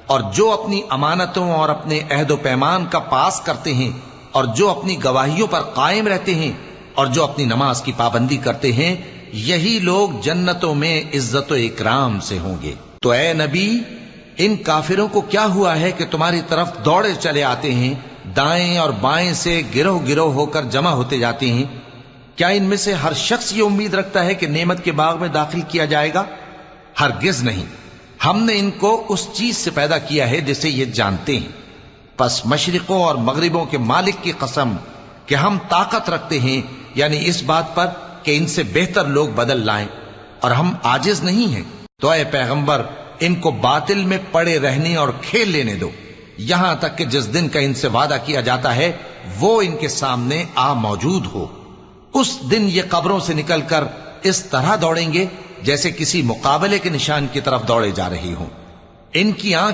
اور جو اپنی امانتوں اور اپنے عہد و پیمان کا پاس کرتے ہیں اور جو اپنی گواہیوں پر قائم رہتے ہیں اور جو اپنی نماز کی پابندی کرتے ہیں، یہی لوگ جنتوں میں عزت و اکرام سے ہوں گے۔ تو اے نبی، ان کافروں کو کیا ہوا ہے کہ تمہاری طرف دوڑے چلے آتے ہیں، دائیں اور بائیں سے گروہ گروہ ہو کر جمع ہوتے جاتے ہیں؟ کیا ان میں سے ہر شخص یہ امید رکھتا ہے کہ نعمت کے باغ میں داخل کیا جائے گا؟ ہرگز نہیں۔ ہم نے ان کو اس چیز سے پیدا کیا ہے جسے یہ جانتے ہیں۔ پس مشرقوں اور مغربوں کے مالک کی قسم کہ ہم طاقت رکھتے ہیں، یعنی اس بات پر کہ ان سے بہتر لوگ بدل لائیں، اور ہم عاجز نہیں ہیں۔ تو اے پیغمبر، ان کو باطل میں پڑے رہنے اور کھیل لینے دو، یہاں تک کہ جس دن کا ان سے وعدہ کیا جاتا ہے وہ ان کے سامنے آ موجود ہو۔ اس دن یہ قبروں سے نکل کر اس طرح دوڑیں گے جیسے کسی مقابلے کے نشان کی طرف دوڑے جا رہے ہوں۔ ان کی آنکھ